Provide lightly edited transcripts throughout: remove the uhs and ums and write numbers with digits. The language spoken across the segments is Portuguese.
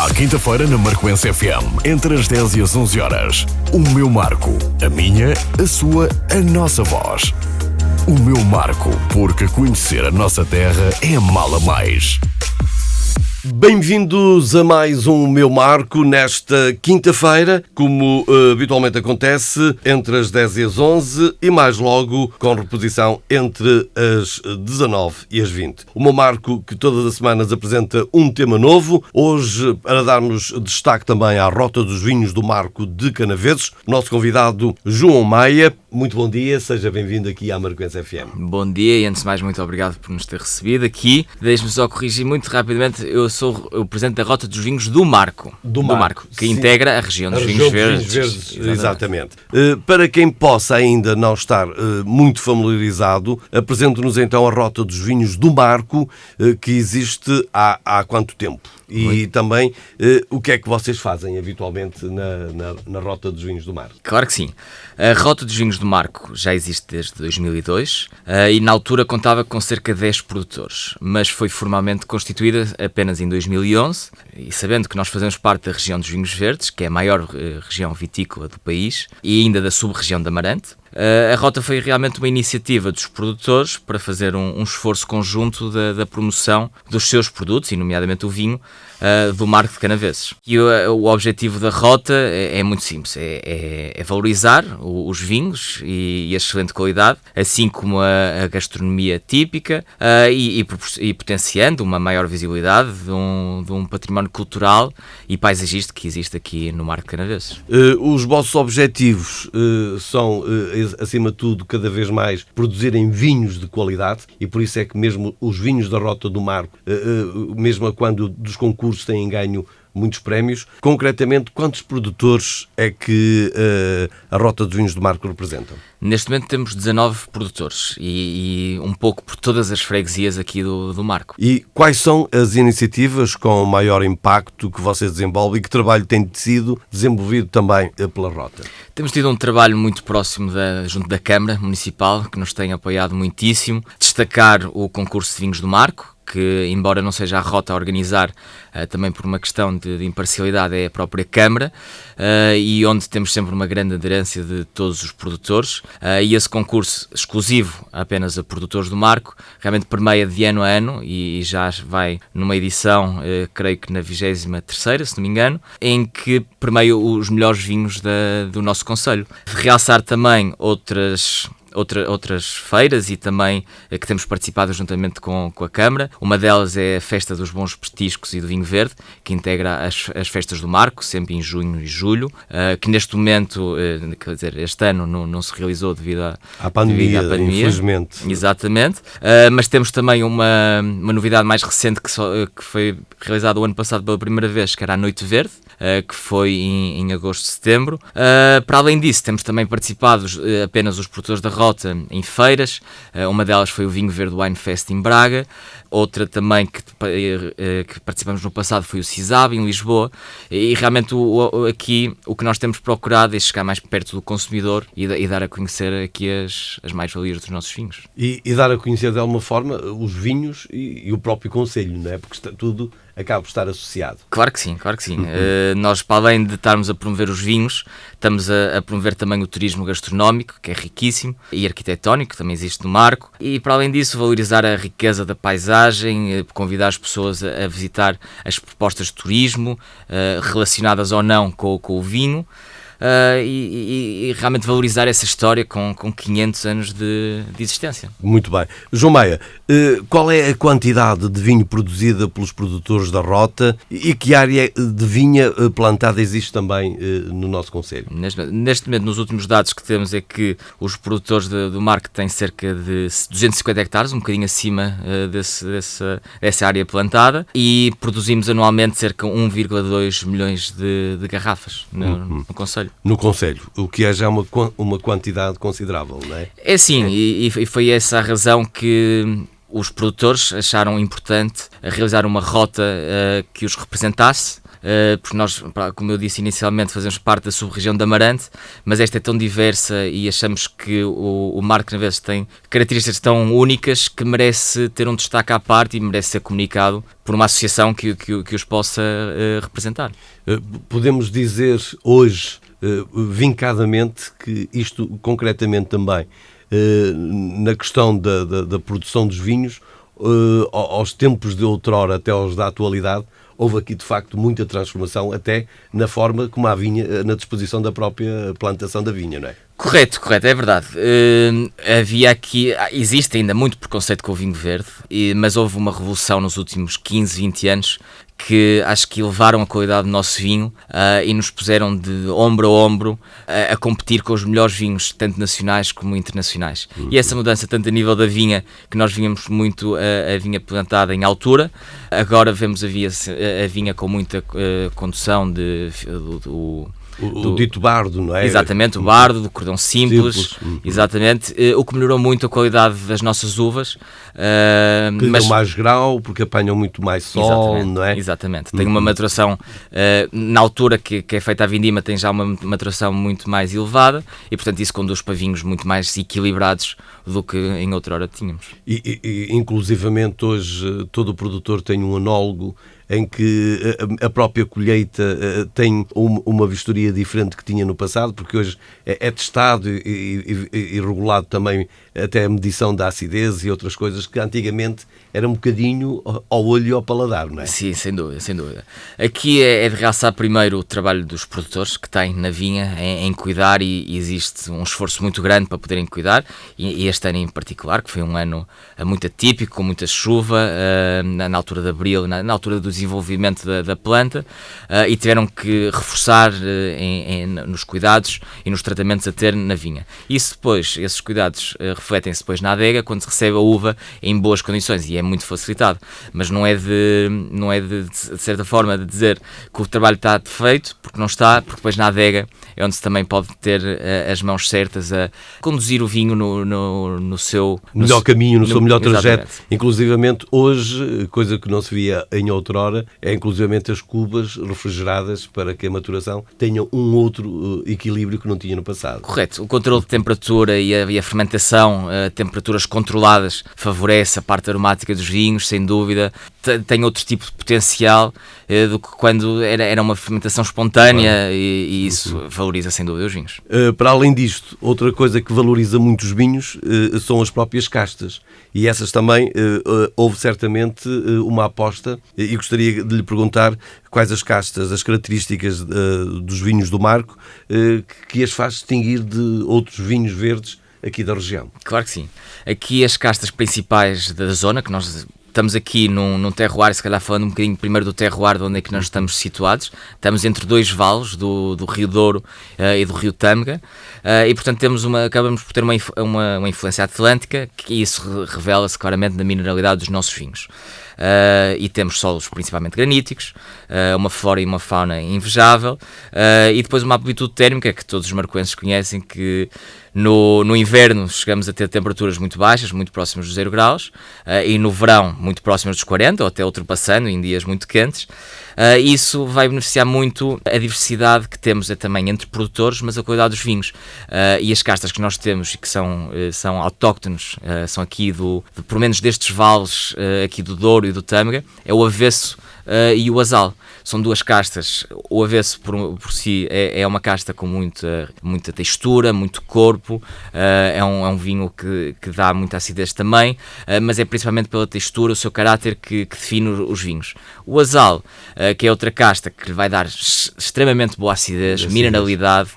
À quinta-feira na Marcoense FM, entre as 10 e as 11 horas. O meu Marco, a minha, a sua, a nossa voz. O meu Marco, porque conhecer a nossa terra é mala mais. Bem-vindos a mais um Meu Marco nesta quinta-feira, como habitualmente acontece, entre as 10 e as 11 e mais logo com reposição entre as 19 e as 20. O Meu Marco que todas as semanas apresenta um tema novo, hoje para darmos destaque também à Rota dos Vinhos do Marco de Canaveses, nosso convidado João Maia. Muito bom dia, seja bem-vindo aqui à Marcoense FM. Bom dia e antes de mais muito obrigado por nos ter recebido aqui. Deixe-me só corrigir muito rapidamente, eu sou o presidente da Rota dos Vinhos do Marco. Do Marco, que integra a região dos Vinhos Verdes. Exatamente. Para quem possa ainda não estar muito familiarizado, apresente-nos então a Rota dos Vinhos do Marco, que existe há quanto tempo? E também o que é que vocês fazem habitualmente na Rota dos Vinhos do Marco? Claro que sim. A Rota dos Vinhos do Marco já existe desde 2002 e na altura contava com cerca de 10 produtores, mas foi formalmente constituída apenas em 2011 e sabendo que nós fazemos parte da região dos Vinhos Verdes, que é a maior região vitícola do país e ainda da sub-região de Amarante, a Rota foi realmente uma iniciativa dos produtores para fazer um esforço conjunto da promoção dos seus produtos, e nomeadamente o vinho, do Marco de Canaveses. E o objetivo da Rota é muito simples, é valorizar os vinhos e a excelente qualidade, assim como a gastronomia típica e potenciando uma maior visibilidade de um património cultural e paisagístico que existe aqui no Marco de Canaveses. Os vossos objetivos são, acima de tudo, cada vez mais produzirem vinhos de qualidade e por isso é que mesmo os vinhos da Rota do Marco, mesmo quando dos concursos têm ganho muitos prémios. Concretamente, quantos produtores é que a Rota dos Vinhos do Marco representam? Neste momento temos 19 produtores e um pouco por todas as freguesias aqui do Marco. E quais são as iniciativas com maior impacto que vocês desenvolvem e que trabalho tem sido desenvolvido também pela Rota? Temos tido um trabalho muito próximo junto da Câmara Municipal, que nos tem apoiado muitíssimo. Destacar o concurso de vinhos do Marco, que embora não seja a Rota a organizar, também por uma questão de imparcialidade é a própria Câmara, e onde temos sempre uma grande aderência de todos os produtores, e esse concurso exclusivo apenas a produtores do Marco, realmente permeia de ano a ano e já vai numa edição, creio que na 23ª, se não me engano, em que permeia os melhores vinhos do nosso concelho. Realçar também outras feiras e também que temos participado juntamente com a Câmara. Uma delas é a Festa dos Bons Petiscos e do Vinho Verde, que integra as festas do Marco, sempre em junho e julho, que neste momento, quer dizer, este ano não se realizou devido à pandemia, infelizmente. Exatamente, mas temos também uma novidade mais recente que foi realizada o ano passado pela primeira vez, que era a Noite Verde, que foi em agosto, setembro. Para além disso, temos também participado apenas os produtores da Rota em feiras. Uma delas foi o Vinho Verde Wine Fest em Braga, outra também que participamos no passado foi o CISAB em Lisboa, e realmente aqui o que nós temos procurado é chegar mais perto do consumidor e dar a conhecer aqui as mais-valias dos nossos vinhos. E dar a conhecer de alguma forma os vinhos e o próprio concelho, não é? Porque tudo acaba por estar associado. Claro que sim, claro que sim. Nós, para além de estarmos a promover os vinhos, estamos a promover também o turismo gastronómico, que é riquíssimo, e arquitetónico, que também existe no Marco, e para além disso valorizar a riqueza da paisagem, convidar as pessoas a visitar as propostas de turismo, relacionadas ou não com o vinho, e realmente valorizar essa história com 500 anos de existência. Muito bem. João Maia, qual é a quantidade de vinho produzida pelos produtores da Rota e que área de vinha plantada existe também no nosso concelho? Neste momento, nos últimos dados que temos é que os produtores do Marco têm cerca de 250 hectares, um bocadinho acima dessa área plantada, e produzimos anualmente cerca de 1,2 milhões de garrafas no concelho. No concelho, o que é já uma quantidade considerável, não é? É sim, e foi essa a razão que os produtores acharam importante realizar uma rota que os representasse porque nós, como eu disse inicialmente, fazemos parte da sub-região de Amarante, mas esta é tão diversa e achamos que o Marco Naveses tem características tão únicas que merece ter um destaque à parte e merece ser comunicado por uma associação que os possa representar. Podemos dizer hoje, vincadamente, que isto concretamente também, na questão da produção dos vinhos, aos tempos de outrora até aos da atualidade, houve aqui de facto muita transformação, até na forma como a vinha, na disposição da própria plantação da vinha, não é? Correto, é verdade. Existe ainda muito preconceito com o vinho verde, mas houve uma revolução nos últimos 15, 20 anos que acho que elevaram a qualidade do nosso vinho e nos puseram de ombro a ombro a competir com os melhores vinhos, tanto nacionais como internacionais. E essa mudança, tanto a nível da vinha, que nós vínhamos muito a vinha plantada em altura, agora vemos a vinha com muita condução O dito bardo, não é? Exatamente, o bardo, do cordão simples. Exatamente, o que melhorou muito a qualidade das nossas uvas. Que dão mais grau, porque apanham muito mais sol, não é? Exatamente, tem uma maturação, na altura que é feita a vindima, tem já uma maturação muito mais elevada e, portanto, isso conduz para vinhos muito mais equilibrados do que em outrora tínhamos. E inclusivamente hoje todo o produtor tem um enólogo em que a própria colheita tem uma vistoria diferente que tinha no passado, porque hoje é testado e regulado também até a medição da acidez e outras coisas que antigamente era um bocadinho ao olho e ao paladar, não é? Sim, sem dúvida. Aqui é de realçar primeiro o trabalho dos produtores que têm na vinha em cuidar, e existe um esforço muito grande para poderem cuidar, e este ano em particular, que foi um ano muito atípico, com muita chuva, na altura de abril, na altura do desenvolvimento da planta, e tiveram que reforçar nos cuidados e nos tratamentos a ter na vinha. Esses cuidados refletem-se depois na adega, quando se recebe a uva em boas condições, e é muito facilitado, mas não é de certa forma de dizer que o trabalho está feito, porque não está, porque depois na adega é onde se também pode ter as mãos certas a conduzir o vinho no seu melhor caminho, no seu melhor trajeto. Exatamente. Inclusivamente hoje, coisa que não se via em outrora, é inclusivamente as cubas refrigeradas para que a maturação tenha um outro equilíbrio que não tinha no passado. Correto. O controle de temperatura e a fermentação, temperaturas controladas, favorece a parte aromática dos vinhos, sem dúvida. Tem outro tipo de potencial do que quando era uma fermentação espontânea, e isso valoriza sem dúvida os vinhos. Para além disto, outra coisa que valoriza muito os vinhos são as próprias castas, e essas também houve certamente uma aposta, e gostaria de lhe perguntar quais as castas, as características dos vinhos do Marco que as faz distinguir de outros vinhos verdes aqui da região. Claro que sim. Aqui as castas principais da zona, que nós estamos aqui num terroir, se calhar falando um bocadinho primeiro do terroir de onde é que nós estamos situados. Estamos entre dois vales, do Rio Douro e do Rio Tâmega, e portanto acabamos por ter uma influência atlântica, que isso revela-se claramente na mineralidade dos nossos vinhos. E temos solos principalmente graníticos, uma flora e uma fauna invejável, e depois uma amplitude térmica que todos os marcoenses conhecem, que no inverno chegamos a ter temperaturas muito baixas, muito próximas dos 0 graus, e no verão muito próximas dos 40, ou até ultrapassando em dias muito quentes. Isso vai beneficiar muito a diversidade que temos também entre produtores, mas a qualidade dos vinhos. E as castas que nós temos e que são autóctones, são aqui pelo menos destes vales aqui do Douro e do Tâmega, é o Avesso e o Asal. São duas castas. O Avesso por si é uma casta com muita textura, muito corpo, é um vinho que dá muita acidez também, mas é principalmente pela textura, o seu caráter que define os vinhos. O Asal, que é outra casta que vai dar extremamente boa acidez, mineralidade,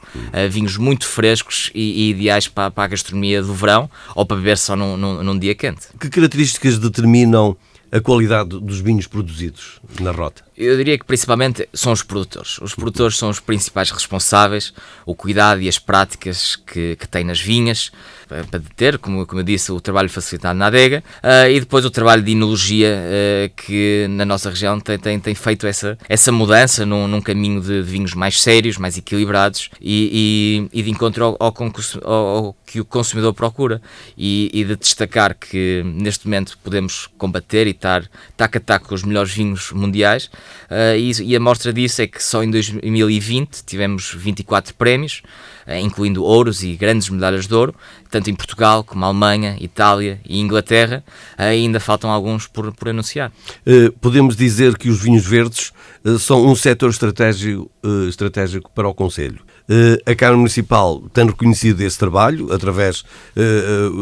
vinhos muito frescos e ideais para a gastronomia do verão, ou para beber só num dia quente. Que características determinam a qualidade dos vinhos produzidos na rota? Eu diria que principalmente são os produtores. Os produtores são os principais responsáveis, o cuidado e as práticas que têm nas vinhas, para deter, como eu disse, o trabalho facilitado na adega, e depois o trabalho de enologia, que na nossa região tem feito essa mudança num caminho de vinhos mais sérios, mais equilibrados e de encontro ao que o consumidor procura, e de destacar que neste momento podemos combater e estar taco a taco com os melhores vinhos mundiais, e a mostra disso é que só em 2020 tivemos 24 prémios, incluindo ouros e grandes medalhas de ouro, tanto em Portugal como Alemanha, Itália e Inglaterra. Ainda faltam alguns por anunciar. Podemos dizer que os vinhos verdes são um setor estratégico para o Concelho. A Câmara Municipal tem reconhecido esse trabalho através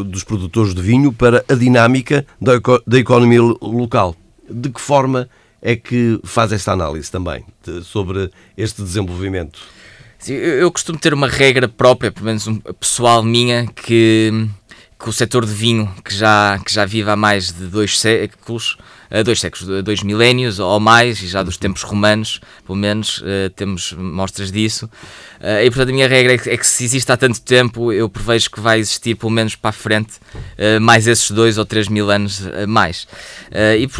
dos produtores de vinho para a dinâmica da economia local. De que forma é que faz esta análise também sobre este desenvolvimento? Sim, eu costumo ter uma regra própria, pelo menos pessoal minha, que o setor de vinho, que já vive há mais de 2 milénios ou mais, e já dos tempos romanos, pelo menos, temos mostras disso. E portanto a minha regra é que se existe há tanto tempo, eu prevejo que vai existir pelo menos para a frente mais esses 2 ou 3 mil anos mais.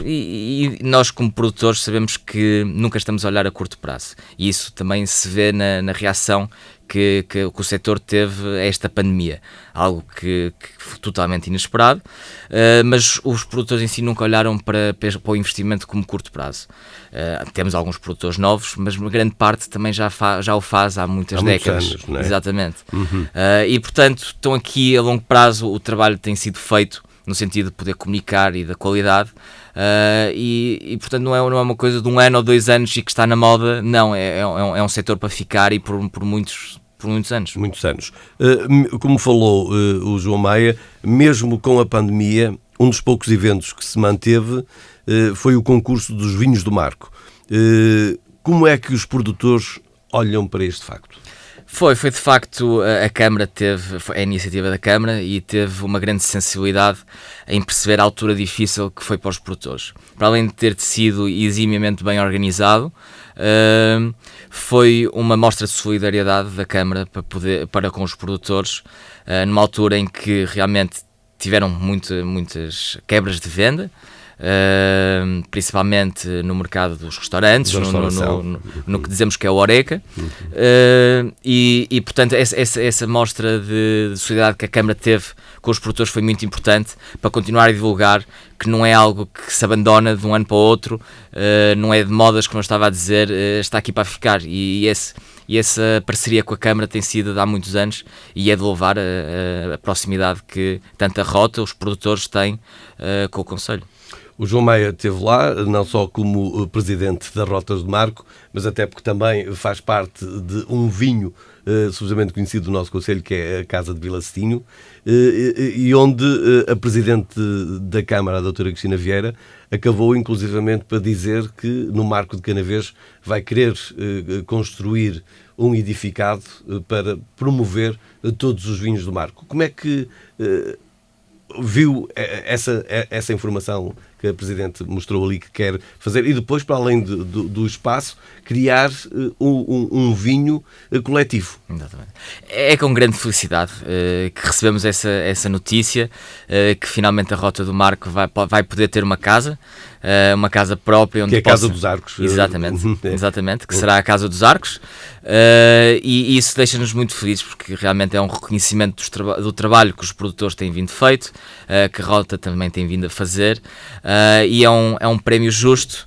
E nós, como produtores, sabemos que nunca estamos a olhar a curto prazo, e isso também se vê na reação que o setor teve a esta pandemia, algo que foi totalmente inesperado, mas os produtores em si nunca olharam para o investimento como curto prazo. Temos alguns produtores novos, mas uma grande parte também já o faz há muitas décadas. Muitos anos, não é? Exatamente. E portanto, estão aqui a longo prazo, o trabalho tem sido feito no sentido de poder comunicar e da qualidade, e portanto não é uma coisa de 1 ano ou 2 anos e que está na moda, não, é um setor para ficar e por muitos anos. Muitos anos. Como falou o João Maia, mesmo com a pandemia, um dos poucos eventos que se manteve foi o concurso dos vinhos do Marco. Como é que os produtores olham para este facto? Foi de facto, a Câmara foi a iniciativa da Câmara e teve uma grande sensibilidade em perceber a altura difícil que foi para os produtores. Para além de ter sido eximiamente bem organizado, foi uma mostra de solidariedade da Câmara para com os produtores, numa altura em que realmente tiveram muitas quebras de venda, principalmente no mercado dos restaurantes, no que dizemos que é o Horeca, e portanto essa mostra de solidariedade que a Câmara teve com os produtores foi muito importante para continuar a divulgar que não é algo que se abandona de um ano para o outro, não é de modas, como eu estava a dizer, está aqui para ficar, e essa parceria com a Câmara tem sido de há muitos anos, e é de louvar a proximidade que tanto a Rota, os produtores têm com o Concelho. O João Maia esteve lá, não só como presidente da Rotas do Marco, mas até porque também faz parte de um vinho subejamente conhecido do nosso concelho, que é a Casa de Vila Cetinho, e onde a presidente da Câmara, a doutora Cristina Vieira, acabou inclusivamente para dizer que no Marco de Canavês vai querer construir um edificado para promover todos os vinhos do Marco. Como é que viu essa informação que a Presidente mostrou ali que quer fazer, e depois, para além do espaço, criar um vinho coletivo? Exatamente. É com grande felicidade que recebemos essa notícia, que finalmente a Rota do Marco vai poder ter uma casa própria. Onde que é a Casa dos Arcos. Exatamente, que será a Casa dos Arcos, e isso deixa-nos muito felizes, porque realmente é um reconhecimento do trabalho que os produtores têm vindo feito, que a Rota também tem vindo a fazer, e é um prémio justo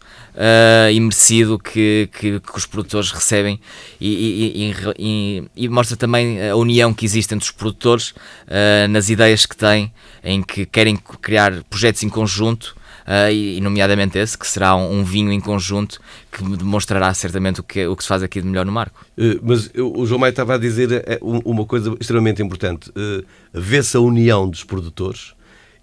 e merecido que os produtores recebem, e mostra também a união que existe entre os produtores nas ideias que têm, em que querem criar projetos em conjunto, e nomeadamente esse, que será um vinho em conjunto, que demonstrará certamente o que se faz aqui de melhor no Marco. Mas o João Maia estava a dizer uma coisa extremamente importante. Vê-se a união dos produtores,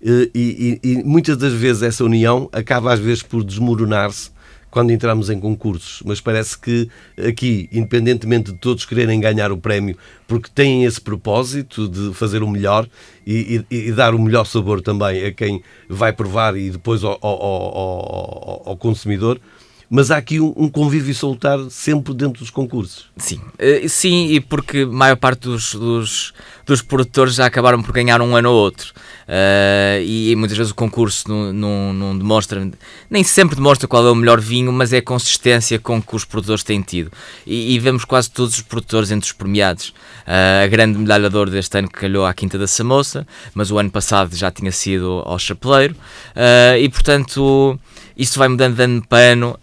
e muitas das vezes essa união acaba às vezes por desmoronar-se quando entramos em concursos, mas parece que aqui, independentemente de todos quererem ganhar o prémio, porque têm esse propósito de fazer o melhor e dar o melhor sabor também a quem vai provar e depois ao consumidor, mas há aqui um convívio salutar sempre dentro dos concursos. Sim, e porque a maior parte dos dos produtores já acabaram por ganhar um ano ou outro. E muitas vezes o concurso não demonstra, nem sempre demonstra qual é o melhor vinho, mas é a consistência com que os produtores têm tido. E vemos quase todos os produtores entre os premiados. A grande medalha de ouro deste ano que calhou à Quinta da Samoça, mas o ano passado já tinha sido ao Chapeleiro. E portanto, isto vai mudando de ano para ano.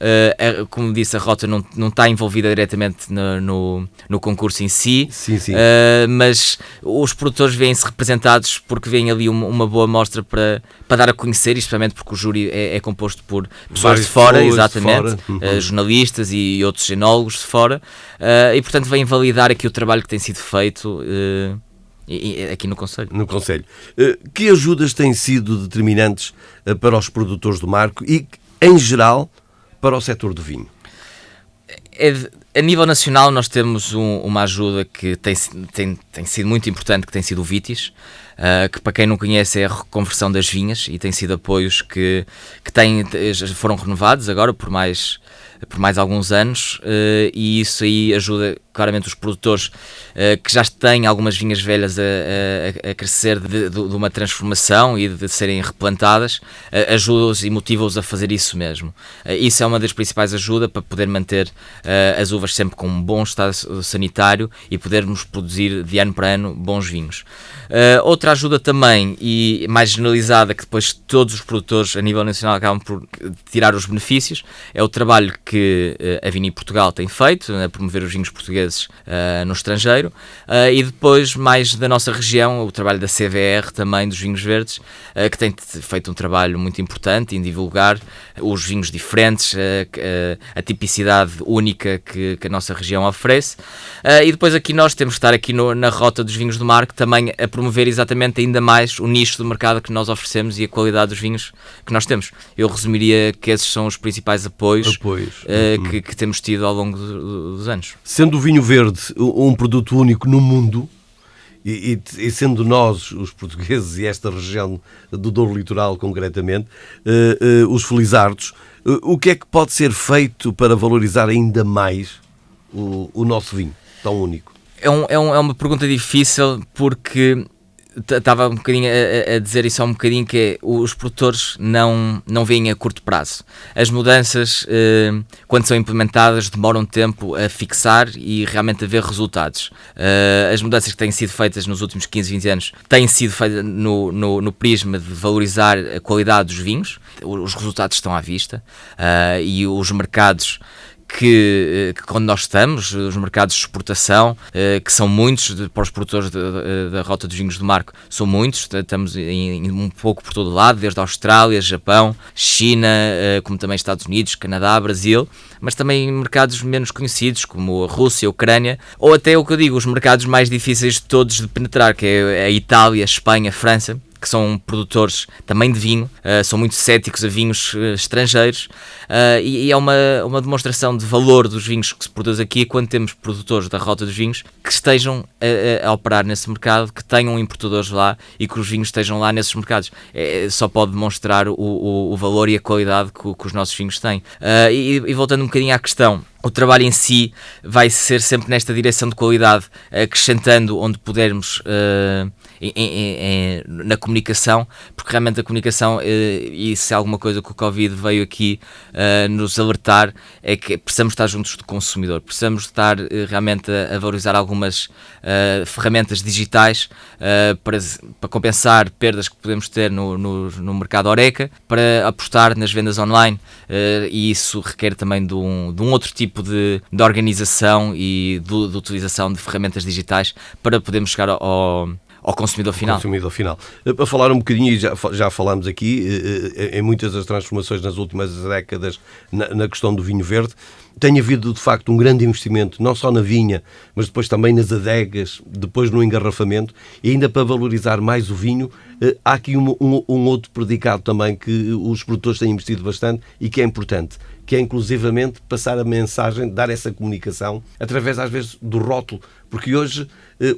Como disse, a Rota não está envolvida diretamente no concurso em si. Sim. Mas os produtores veem-se representados porque vêm ali uma boa mostra para dar a conhecer, especialmente porque o júri é composto por pessoas de fora, exatamente, jornalistas e outros enólogos de fora, e portanto vêm validar aqui o trabalho que tem sido feito aqui no Conselho. No Conselho. Que ajudas têm sido determinantes para os produtores do Marco e, em geral, para o setor do vinho? A nível nacional nós temos uma ajuda que tem sido muito importante, que tem sido o Vitis, que para quem não conhece é a reconversão das vinhas, e tem sido apoios que foram renovados agora por mais alguns anos, e isso aí ajuda claramente os produtores que já têm algumas vinhas velhas a crescer de uma transformação e de serem replantadas, ajuda-os e motiva-os a fazer isso mesmo. Isso é uma das principais ajudas para poder manter as uvas sempre com um bom estado sanitário e podermos produzir de ano para ano bons vinhos. Outra ajuda também, e mais generalizada, que depois todos os produtores a nível nacional acabam por tirar os benefícios, é o trabalho que a Vini Portugal tem feito a promover os vinhos portugueses no estrangeiro, e depois mais da nossa região, o trabalho da CVR também, dos vinhos verdes, que tem feito um trabalho muito importante em divulgar os vinhos diferentes, a tipicidade única que a nossa região oferece, e depois aqui nós temos que estar aqui na Rota dos Vinhos do Marco também a promover exatamente ainda mais o nicho do mercado que nós oferecemos e a qualidade dos vinhos que nós temos. Eu resumiria que esses são os principais apoios. Que temos tido ao longo dos anos. Sendo o vinho verde um produto único no mundo, e sendo nós, os portugueses, e esta região do Douro Litoral concretamente, os felizardos, o que é que pode ser feito para valorizar ainda mais o nosso vinho tão único? É uma pergunta difícil, porque estava um bocadinho a dizer isso há um bocadinho, que é, os produtores não veem a curto prazo. As mudanças, quando são implementadas, demoram tempo a fixar e realmente a ver resultados. As mudanças que têm sido feitas nos últimos 15, 20 anos têm sido feitas no prisma de valorizar a qualidade dos vinhos. Os resultados estão à vista, e os mercados que quando nós estamos, os mercados de exportação, que são muitos para os produtores da Rota dos Vinhos do Marco, são muitos, estamos um pouco por todo lado, desde a Austrália, Japão, China, como também Estados Unidos, Canadá, Brasil, mas também mercados menos conhecidos, como a Rússia, a Ucrânia, ou até o que eu digo, os mercados mais difíceis de todos de penetrar, que é a Itália, a Espanha, a França, que são produtores também de vinho, são muito céticos a vinhos estrangeiros, e é uma demonstração de valor dos vinhos que se produz aqui quando temos produtores da Rota dos Vinhos que estejam a operar nesse mercado, que tenham importadores lá e que os vinhos estejam lá nesses mercados. Só pode demonstrar o valor e a qualidade que os nossos vinhos têm. E voltando um bocadinho à questão, o trabalho em si vai ser sempre nesta direção de qualidade, acrescentando onde pudermos na comunicação, porque realmente a comunicação, e isso é alguma coisa que o Covid veio aqui nos alertar, é que precisamos estar juntos do consumidor, precisamos estar realmente a valorizar algumas ferramentas digitais para compensar perdas que podemos ter no mercado Horeca, para apostar nas vendas online, e isso requer também de um outro tipo de organização e de utilização de ferramentas digitais para podermos chegar ao consumidor final. Para falar um bocadinho, e já falámos aqui, em muitas das transformações nas últimas décadas na questão do vinho verde, tem havido de facto um grande investimento, não só na vinha, mas depois também nas adegas, depois no engarrafamento, e ainda para valorizar mais o vinho, há aqui um outro predicado também que os produtores têm investido bastante e que é importante, que é inclusivamente passar a mensagem, dar essa comunicação através às vezes do rótulo, porque hoje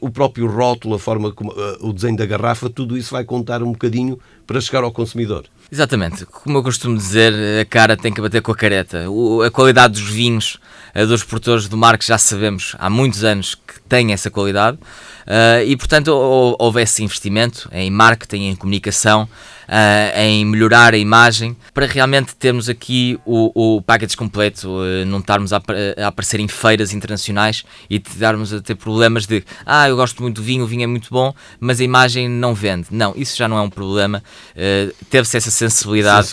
o próprio rótulo, a forma como o desenho da garrafa, tudo isso vai contar um bocadinho para chegar ao consumidor. Exatamente, como eu costumo dizer, a cara tem que bater com a careta. A qualidade dos vinhos dos produtores do Marco já sabemos há muitos anos que têm essa qualidade. E portanto houve esse investimento em marketing, em comunicação, em melhorar a imagem, para realmente termos aqui o package completo, não estarmos a aparecer em feiras internacionais e darmos a ter problemas de eu gosto muito do vinho, o vinho é muito bom, mas a imagem não vende. Não, isso já não é um problema. Teve-se essa sensibilidade.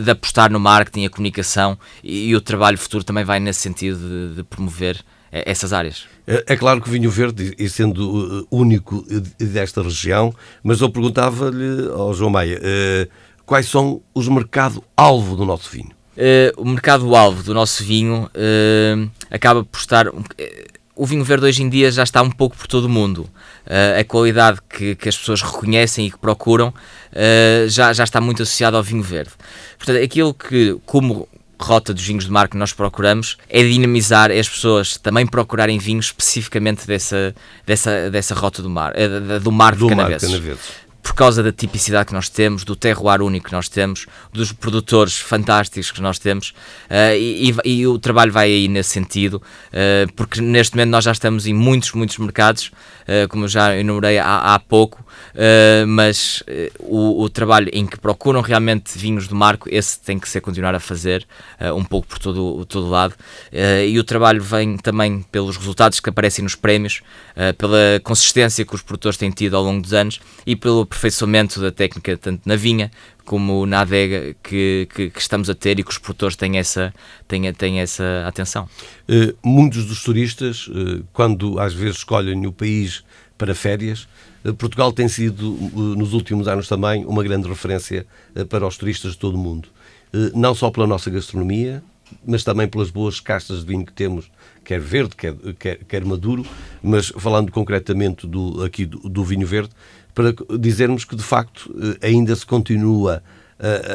De apostar no marketing, a comunicação, e o trabalho futuro também vai nesse sentido de promover essas áreas. É claro que o vinho verde, e sendo único desta região, mas eu perguntava-lhe ao João Maia, quais são os mercado-alvo do nosso vinho? O mercado-alvo do nosso vinho acaba por estar... O vinho verde hoje em dia já está um pouco por todo o mundo. A qualidade que as pessoas reconhecem e que procuram já está muito associada ao vinho verde. Portanto, aquilo que, como rota dos vinhos do Marco, nós procuramos é dinamizar as pessoas também procurarem vinhos especificamente dessa rota do Marco de Canaveses. Por causa da tipicidade que nós temos, do terroir único que nós temos, dos produtores fantásticos que nós temos, e o trabalho vai aí nesse sentido, porque neste momento nós já estamos em muitos mercados, como eu já enumerei há pouco, mas o trabalho em que procuram realmente vinhos do Marco, esse tem que ser continuar a fazer, um pouco por todo lado, e o trabalho vem também pelos resultados que aparecem nos prémios, pela consistência que os produtores têm tido ao longo dos anos e pelo aperfeiçoamento da técnica tanto na vinha como na adega que estamos a ter, e que os produtores têm essa atenção. Muitos dos turistas, quando às vezes escolhem o país para férias, Portugal tem sido, nos últimos anos também, uma grande referência para os turistas de todo o mundo. Não só pela nossa gastronomia, mas também pelas boas castas de vinho que temos, quer verde, quer maduro, mas falando concretamente do vinho verde, para dizermos que de facto ainda se continua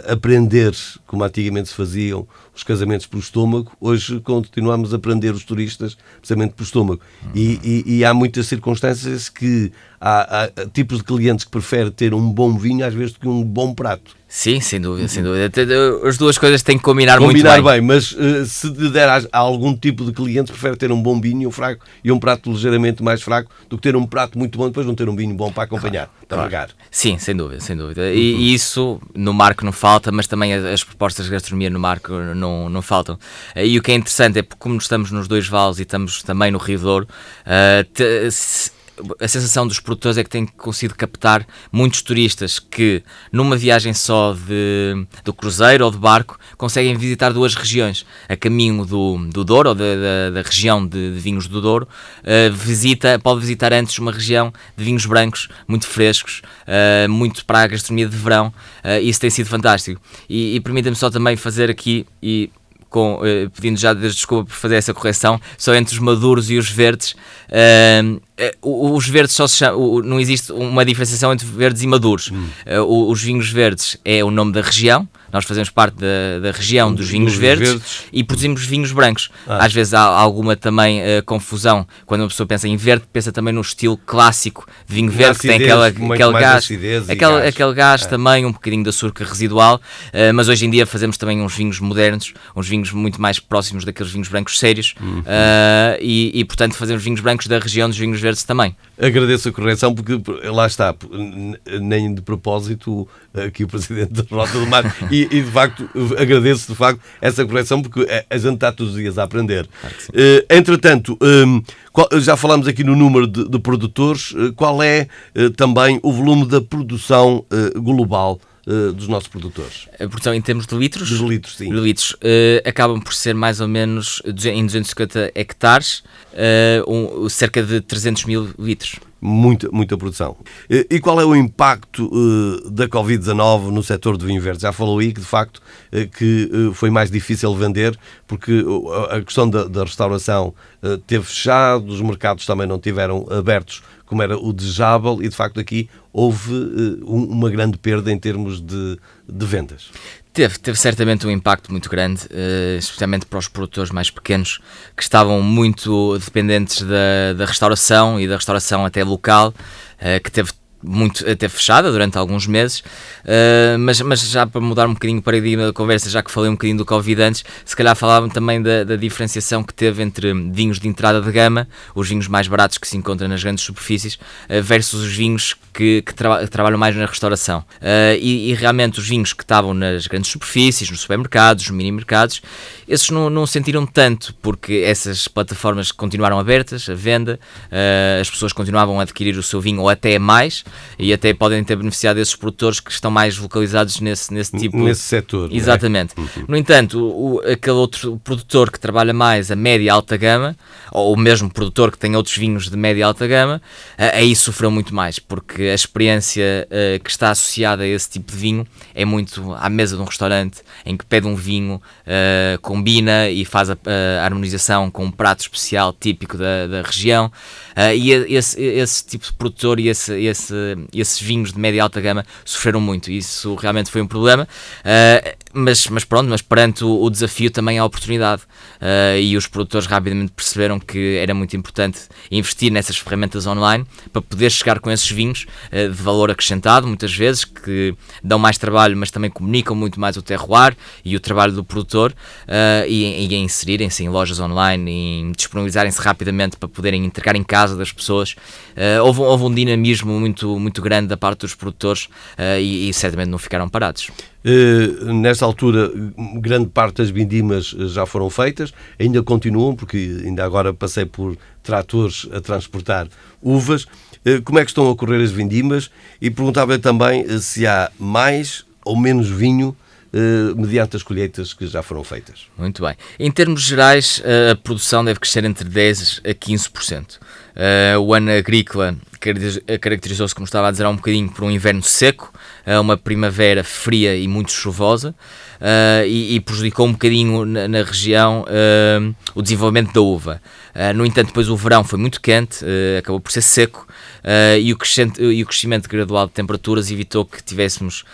a aprender, como antigamente se faziam os casamentos pelo estômago, hoje continuamos a aprender os turistas precisamente pelo estômago. E há muitas circunstâncias que há tipos de clientes que preferem ter um bom vinho às vezes do que um bom prato. Sim, sem dúvida. As duas coisas têm que combinar muito bem. Combinar bem, mas se lhe der a algum tipo de cliente, prefere ter um bom vinho e um fraco, e um prato ligeiramente mais fraco, do que ter um prato muito bom e depois não ter um vinho bom para acompanhar, para regar. Sim, sem dúvida. E isso no Marco não falta, mas também as propostas de gastronomia no Marco não faltam. E o que é interessante é porque, como estamos nos dois vales e estamos também no Rio Douro, a sensação dos produtores é que têm conseguido captar muitos turistas que, numa viagem só do cruzeiro ou de barco, conseguem visitar duas regiões. A caminho do Douro, ou da região de vinhos do Douro, pode visitar antes uma região de vinhos brancos, muito frescos, muito para a gastronomia de verão. Isso tem sido fantástico. E permita-me só também fazer aqui, pedindo já desculpa por fazer essa correção, só entre os maduros e os verdes. Os verdes só se chamam, não existe uma diferenciação entre verdes e maduros. Os vinhos verdes é o nome da região, nós fazemos parte da região dos vinhos verdes e produzimos vinhos brancos. Às vezes há alguma também confusão, quando uma pessoa pensa em verde, pensa também no estilo clássico de vinho verde, que tem aquele gás, aquele gás também, um bocadinho de açúcar residual, mas hoje em dia fazemos também uns vinhos modernos, uns vinhos muito mais próximos daqueles vinhos brancos sérios, e portanto fazemos vinhos brancos da região dos vinhos verdes também. Agradeço a correção, porque lá está, nem de propósito aqui o Presidente da Rota do Mar, e de facto agradeço de facto essa correção, porque a gente está todos os dias a aprender. Entretanto, já falamos aqui no número de produtores, qual é também o volume da produção global dos nossos produtores? A produção em termos de litros? De litros, sim. De litros, acabam por ser mais ou menos em 250 hectares, cerca de 300 mil litros. Muita produção. E qual é o impacto da Covid-19 no setor de vinho verde? Já falou aí que, de facto, que foi mais difícil vender, porque a questão da restauração teve fechado, os mercados também não tiveram abertos como era o desejável, e, de facto, aqui houve uma grande perda em termos de vendas. Teve certamente um impacto muito grande, especialmente para os produtores mais pequenos, que estavam muito dependentes da restauração, e da restauração até local, que teve muito até fechada durante alguns meses, mas já para mudar um bocadinho o paradigma da conversa, já que falei um bocadinho do Covid antes, se calhar falava também da diferenciação que teve entre vinhos de entrada de gama, os vinhos mais baratos que se encontram nas grandes superfícies, versus os vinhos que trabalham mais na restauração. E realmente os vinhos que estavam nas grandes superfícies, nos supermercados, nos mini-mercados, esses não sentiram tanto, porque essas plataformas continuaram abertas, à venda, as pessoas continuavam a adquirir o seu vinho ou até mais, e até podem ter beneficiado desses produtores que estão mais localizados nesse tipo... Nesse setor. Exatamente. No entanto, aquele outro produtor que trabalha mais a média e alta gama, ou o mesmo produtor que tem outros vinhos de média e alta gama, aí sofreu muito mais, porque a experiência que está associada a esse tipo de vinho é muito à mesa de um restaurante, em que pede um vinho, combina e faz a harmonização com um prato especial típico da região, e esse tipo de produtor e esses vinhos de média e alta gama sofreram muito. Isso realmente foi um problema, mas perante o desafio também há oportunidade, e os produtores rapidamente perceberam que era muito importante investir nessas ferramentas online para poder chegar com esses vinhos de valor acrescentado, muitas vezes, que dão mais trabalho, mas também comunicam muito mais o terroir e o trabalho do produtor, e a inserirem-se em lojas online, em disponibilizarem-se rapidamente para poderem entregar em casa das pessoas. Houve um dinamismo muito grande da parte dos produtores, e certamente não ficaram parados. Nesta altura, grande parte das vindimas já foram feitas, ainda continuam, porque ainda agora passei por tratores a transportar uvas. Como é que estão a correr as vindimas? E perguntava também se há mais ou menos vinho mediante as colheitas que já foram feitas. Muito bem. Em termos gerais, a produção deve crescer entre 10% a 15%. O ano agrícola caracterizou-se, como estava a dizer há um bocadinho, por um inverno seco, uma primavera fria e muito chuvosa, e prejudicou um bocadinho na região o desenvolvimento da uva. No entanto, depois o verão foi muito quente, acabou por ser seco, e o crescimento gradual de temperaturas evitou que tivéssemos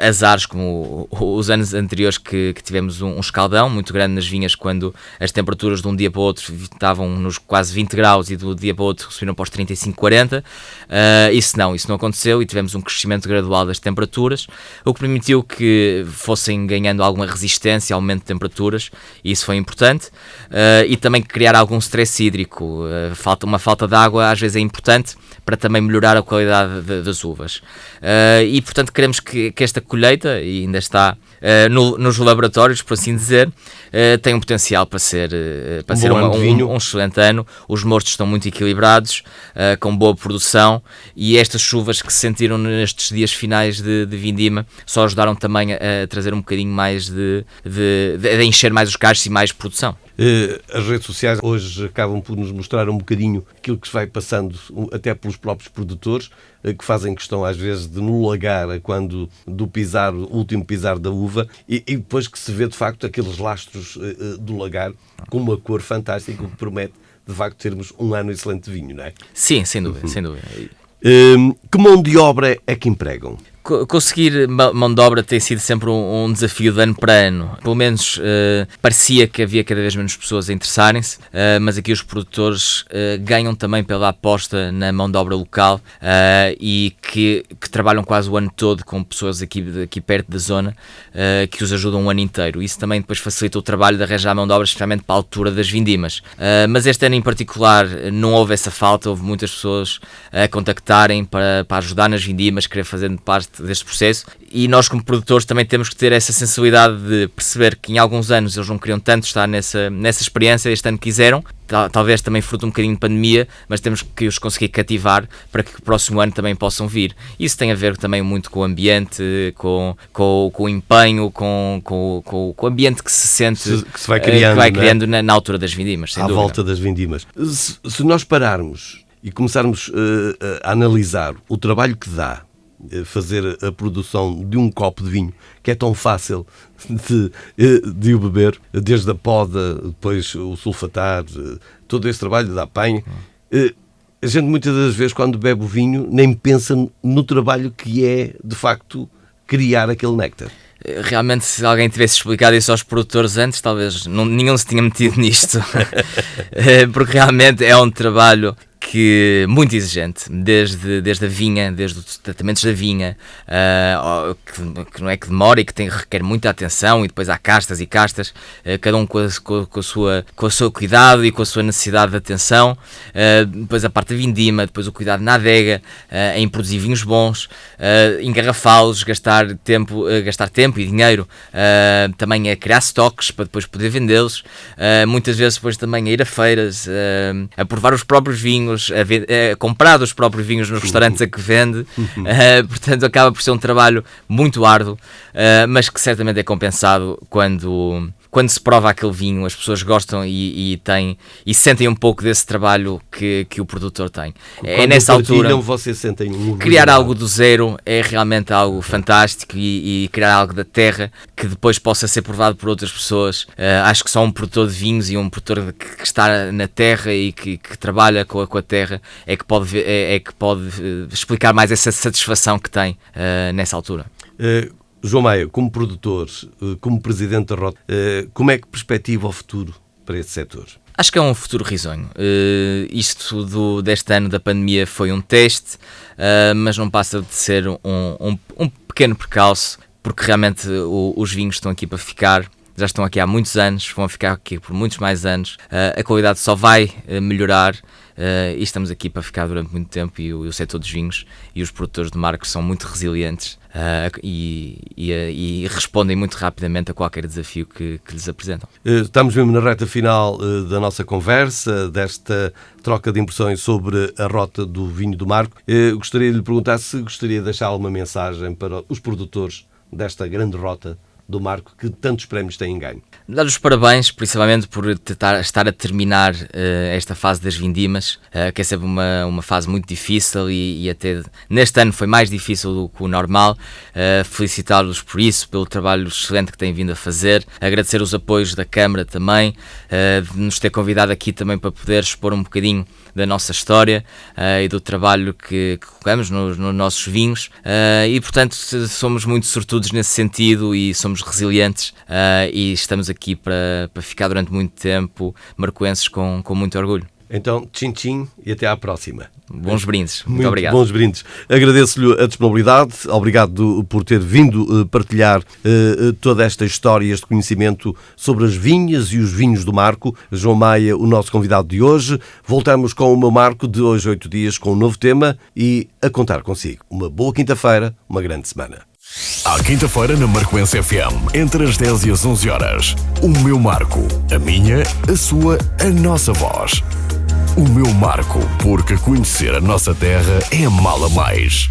azares como os anos anteriores, que tivemos um escaldão muito grande nas vinhas, quando as temperaturas de um dia para o outro estavam nos quase 20 graus e do dia para o outro subiram para os 35, 40. Isso não aconteceu, e tivemos um crescimento gradual das temperaturas, o que permitiu que fossem ganhando alguma resistência ao aumento de temperaturas, e isso foi importante, e também criar algum stress hídrico. Uma falta de água às vezes é importante para também melhorar a qualidade das uvas, e portanto queremos que esta colheita, e ainda está nos laboratórios, por assim dizer, tem um potencial para ser um excelente ano. Os mostos estão muito equilibrados, com boa produção, e estas chuvas que se sentiram nestes dias finais de vindima só ajudaram também a trazer um bocadinho mais de encher mais os cachos e mais produção. As redes sociais hoje acabam por nos mostrar um bocadinho aquilo que se vai passando até pelos próprios produtores, que fazem questão às vezes de no lagar quando do último pisar da uva, e depois que se vê de facto aqueles lastros do lagar com uma cor fantástica, que promete de facto termos um ano excelente de vinho, não é? Sim, sem dúvida, sem dúvida. Que mão de obra é que empregam? Conseguir mão de obra tem sido sempre um desafio de ano para ano. Pelo menos parecia que havia cada vez menos pessoas a interessarem-se, mas aqui os produtores ganham também pela aposta na mão de obra local, e que trabalham quase o ano todo com pessoas aqui perto da zona, que os ajudam um ano inteiro. Isso também depois facilita o trabalho de arranjar mão de obra, especialmente para a altura das vindimas. Mas este ano em particular não houve essa falta, houve muitas pessoas a contactarem para ajudar nas vindimas, querer fazer parte deste processo, e nós como produtores também temos que ter essa sensibilidade de perceber que em alguns anos eles não queriam tanto estar nessa experiência, este ano quiseram, talvez também fruto um bocadinho de pandemia, mas temos que os conseguir cativar para que o próximo ano também possam vir. Isso tem a ver também muito com o ambiente, com o empenho, com o ambiente que se sente, que se vai criando, na altura das vindimas, sem dúvida. À volta das vindimas. Se nós pararmos e começarmos a analisar o trabalho que dá fazer a produção de um copo de vinho, que é tão fácil de o beber, desde a poda, depois o sulfatar, todo esse trabalho da apanha. A gente muitas das vezes, quando bebe o vinho, nem pensa no trabalho que é, de facto, criar aquele néctar. Realmente, se alguém tivesse explicado isso aos produtores antes, talvez nenhum se tinha metido nisto. Porque realmente é um trabalho que muito exigente, desde a vinha, desde os tratamentos da vinha, que não é que demora e que requer muita atenção, e depois há castas e castas, cada um com o seu cuidado e com a sua necessidade de atenção, depois a parte da vindima, depois o cuidado na adega, em produzir vinhos bons, engarrafá-los, gastar tempo e dinheiro, também a criar estoques para depois poder vendê-los, muitas vezes depois também a ir a feiras, a provar os próprios vinhos, a comprar os próprios vinhos nos restaurantes a que vende. Portanto, acaba por ser um trabalho muito árduo, mas que certamente é compensado quando se prova aquele vinho, as pessoas gostam e sentem um pouco desse trabalho que o produtor tem. É nessa altura, vocês sentem criar algo do zero é realmente algo fantástico, e criar algo da terra que depois possa ser provado por outras pessoas. Acho que só um produtor de vinhos e um produtor que está na terra e que trabalha com a terra é que pode explicar mais essa satisfação que tem nessa altura. João Maia, como produtor, como presidente da Rota, como é que perspectiva o futuro para este setor? Acho que é um futuro risonho. Isto deste ano da pandemia foi um teste, mas não passa de ser um pequeno percalço, porque realmente os vinhos estão aqui para ficar. Já estão aqui há muitos anos, vão ficar aqui por muitos mais anos. A qualidade só vai melhorar, e estamos aqui para ficar durante muito tempo, e o setor dos vinhos e os produtores de marcos são muito resilientes, e respondem muito rapidamente a qualquer desafio que lhes apresentam. Estamos mesmo na reta final da nossa conversa, desta troca de impressões sobre a rota do vinho do Marco. Gostaria de lhe perguntar se gostaria de deixar alguma mensagem para os produtores desta grande rota do Marco, que tantos prémios têm ganho. Dar os parabéns, principalmente por estar a terminar esta fase das vindimas, que é sempre uma fase muito difícil, e até neste ano foi mais difícil do que o normal. Felicitá-los por isso, pelo trabalho excelente que têm vindo a fazer, agradecer os apoios da Câmara também, de nos ter convidado aqui também para poder expor um bocadinho da nossa história e do trabalho que colocamos nos nossos vinhos, e portanto somos muito sortudos nesse sentido, e somos resilientes, e estamos aqui para ficar durante muito tempo, marcoenses, com muito orgulho. Então, tchim-tchim e até à próxima. Bons brindes. Muito obrigado. Bons brindes. Agradeço-lhe a disponibilidade. Obrigado por ter vindo partilhar toda esta história e este conhecimento sobre as vinhas e os vinhos do Marco. João Maia, o nosso convidado de hoje. Voltamos com o meu Marco de hoje a 8 dias com um novo tema e a contar consigo. Uma boa quinta-feira, uma grande semana. À quinta-feira na Marcoense FM, entre as 10 e as 11 horas. O meu Marco. A minha, a sua, a nossa voz. O meu Marco, porque conhecer a nossa terra é amá-la mais.